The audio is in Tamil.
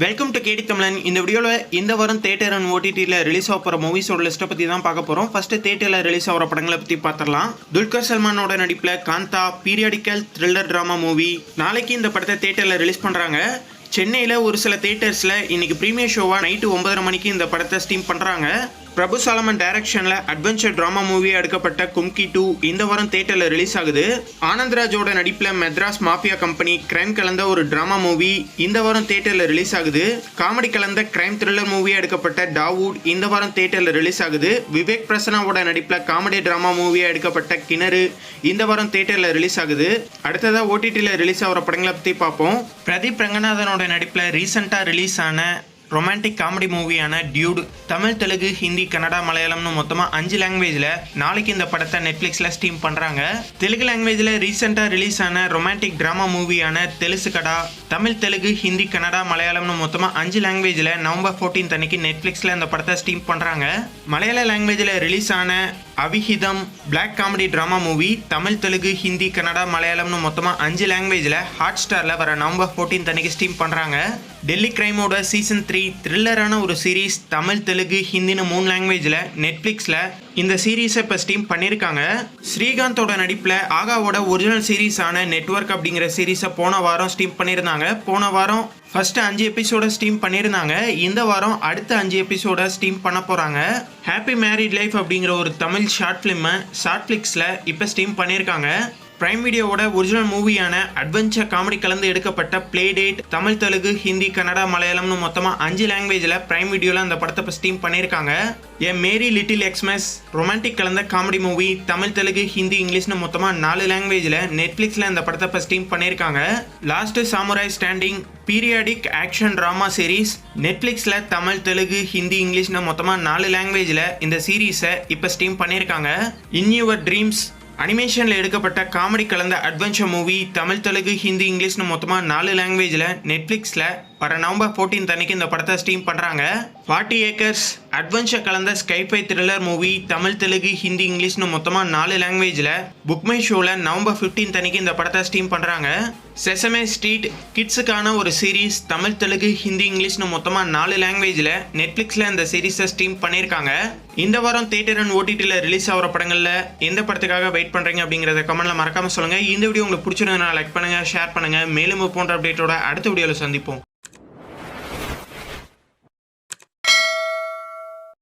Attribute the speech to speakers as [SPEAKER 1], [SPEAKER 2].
[SPEAKER 1] வெல்கம் டு கேடி தமிழன். இந்த வீடியோவில் இந்த வாரம் தியேட்டர் அண்ட் ஓடிடியில் ரிலீஸ் ஆக போகிற மூவிஸோட லிஸ்ட்டை பற்றி தான் பார்க்க போகிறோம். ஃபஸ்ட்டு தியேட்டரில் ரிலீஸ் ஆகிற படங்களை பற்றி பார்த்துடலாம். துல்கர் சல்மானோட நடிப்பில் Kaantha periodical thriller drama movie நாளைக்கு இந்த படத்தை தியேட்டரில் ரிலீஸ் பண்ணுறாங்க. சென்னையில் ஒரு சில தியேட்டர்ஸில் இன்னைக்கு ப்ரீமியர் ஷோவாக நைட்டு 9:30 மணிக்கு இந்த படத்தை ஸ்ட்ரீம் பண்ணுறாங்க. பிரபு சாலமன் டைரக்ஷனில் அட்வென்ச்சர் ட்ராமா மூவியாக எடுக்கப்பட்ட கும்கி 2 இந்த வாரம் தியேட்டரில் ரிலீஸ் ஆகுது. ஆனந்த்ராஜோட நடிப்பில் மெட்ராஸ் மாஃபியா கம்பெனி கிரைம் கலந்த ஒரு ட்ராமா மூவி இந்த வாரம் தியேட்டரில் ரிலீஸ் ஆகுது. காமெடி கலந்த கிரைம் த்ரில்லர் மூவியாக எடுக்கப்பட்ட டாவூட் இந்த வாரம் தியேட்டரில் ரிலீஸ் ஆகுது. விவேக் பிரசன்னாவோட நடிப்பில் காமெடி ட்ராமா மூவியாக எடுக்கப்பட்ட கிணறு இந்த வாரம் தியேட்டரில் ரிலீஸ் ஆகுது. அடுத்ததாக ஓடிடியில் ரிலீஸ் ஆகிற படங்களை பற்றி பார்ப்போம். பிரதீப் ரங்கநாதனோட நடிப்பில் ரீசெண்டாக ரிலீஸ் ஆன ரொமான்டிக் காமெடி மூவியான டியூட் தமிழ், தெலுங்கு, ஹிந்தி, கன்னடா, மலையாளம்னு மொத்தமாக 5 லாங்குவேஜில் நாளைக்கு இந்த படத்தை நெட்ஃப்ளிக்ஸில் ஸ்ட்ரீம் பண்ணுறாங்க. தெலுங்கு லாங்குவேஜில் ரீசெண்டாக ரிலீஸ் ஆன ரொமான்டிக் ட்ராமா மூவியான தெலுசுகடா தமிழ், தெலுங்கு, ஹிந்தி, கன்னடா, மலையாளம்னு மொத்தமாக 5 லாங்குவேஜில் நவம்பர் 14 அன்னைக்கு நெட்ஃப்ளிக்ஸில் இந்த படத்தை ஸ்ட்ரீம் பண்ணுறாங்க. மலையாள லாங்குவேஜில் ரிலீஸ் ஆன Avihitham black comedy drama movie Tamil, Telugu, Hindi, Kannada, மலையாளம்னு மொத்தமாக 5 லாங்குவேஜில் ஹாட் ஸ்டாரில் வர நவம்பர் 14 அன்னைக்கு ஸ்ட்ரீம் பண்ணுறாங்க. டெல்லி கிரைமோட சீசன் 3 த்ரில்லரான ஒரு சீரீஸ் தமிழ், தெலுங்கு, ஹிந்தின்னு 3 லாங்குவேஜில் நெட்ஃப்ளிக்ஸில் இந்த சீரீஸை இப்போ ஸ்ட்ரீம் பண்ணியிருக்காங்க. ஸ்ரீகாந்தோட நடிப்பில் ஆகாவோட ஒரிஜினல் சீரீஸான நெட்வொர்க் அப்படிங்கிற சீரீஸை போன வாரம் ஸ்ட்ரீம் பண்ணியிருந்தாங்க. போன வாரம் ஃபர்ஸ்ட் 5 எபிசோட ஸ்ட்ரீம் பண்ணியிருந்தாங்க. இந்த வாரம் அடுத்த 5 எபிசோட ஸ்ட்ரீம் பண்ண போகிறாங்க. ஹாப்பி மேரிட் லைஃப் அப்படிங்கிற ஒரு தமிழ் ஷார்ட் ஃபிலிமை ஷார்ட்ஃப்ளிக்ஸில் இப்போ ஸ்ட்ரீம் பண்ணியிருக்காங்க. பிரைம் வீடியோவோட ஒரிஜினல் மூவியான அட்வென்ச்சர் காமெடி கலந்து எடுக்கப்பட்ட பிளே டேட் தமிழ், தெலுங்கு, ஹிந்தி, கன்னடா, மலையாளம்னு மொத்தமாக 5 லாங்குவேஜில் பிரைம் வீடியோவில் அந்த படத்தை இப்போ ஸ்ட்ரீம் பண்ணியிருக்காங்க. A merry little Exmas romantic கலந்த காமெடி மூவி தமிழ், தெலுங்கு, ஹிந்தி, இங்கிலீஷ்னு மொத்தமாக 4 லாங்குவேஜில் நெட்ஃப்ளிக்ஸில் இந்த படத்தை இப்போ ஸ்ட்ரீம் பண்ணியிருக்காங்க. Last samurai standing periodic action drama series நெட்ஃப்ளிக்ஸில் தமிழ், தெலுங்கு, ஹிந்தி, இங்கிலீஷ்னு மொத்தமாக 4 லாங்குவேஜில் இந்த சீரீஸை இப்போ ஸ்ட்ரீம் பண்ணியிருக்காங்க. இன் யுவர் ட்ரீம்ஸ் அனிமேஷனில் எடுக்கப்பட்ட காமெடி கலந்த அட்வென்ச்சர் மூவி தமிழ், தெலுங்கு, ஹிந்தி, இங்கிலீஷ்னு மொத்தமாக 4 லாங்குவேஜில் நெட்ஃப்ளிக்ஸில் வர நவம்பர் 14 அன்னைக்கு இந்த படத்தை ஸ்ட்ரீம் பண்ணுறாங்க. 40 ஏக்கர்ஸ் அட்வென்ச்சர் கலந்த sci-fi thriller movie Tamil, Telugu, Hindi, இங்கிலீஷ்னு மொத்தமாக 4 லாங்குவேஜில் புக்மை ஷோவில் நவம்பர் 15 அன்னைக்கு இந்த படத்தை ஸ்ட்ரீம் பண்ணுறாங்க. செசமே ஸ்ட்ரீட் கிட்ஸுக்கான ஒரு சீரீஸ் தமிழ், தெலுங்கு, ஹிந்தி, இங்கிலீஷ்னு மொத்தமாக 4 லாங்குவேஜில் நெட்ஃப்ளிக்ஸில் இந்த சீரீஸை ஸ்ட்ரீம் பண்ணியிருக்காங்க. இந்த வாரம் தியேட்டர் அண்ட் ஓடிடியில் ரிலீஸ் ஆகிற படங்களில் எந்த படத்துக்காக வெயிட் பண்ணுறீங்க அப்படிங்கிறத கமெண்ட்டில் மறக்காமல் சொல்லுங்கள். இந்த வீடியோ உங்களுக்கு பிடிச்சிருந்ததுனால லைக் பண்ணுங்கள், ஷேர் பண்ணுங்கள். மேலும் போன்ற அப்டேட்டோட அடுத்த வீடியோவில் சந்திப்போம்.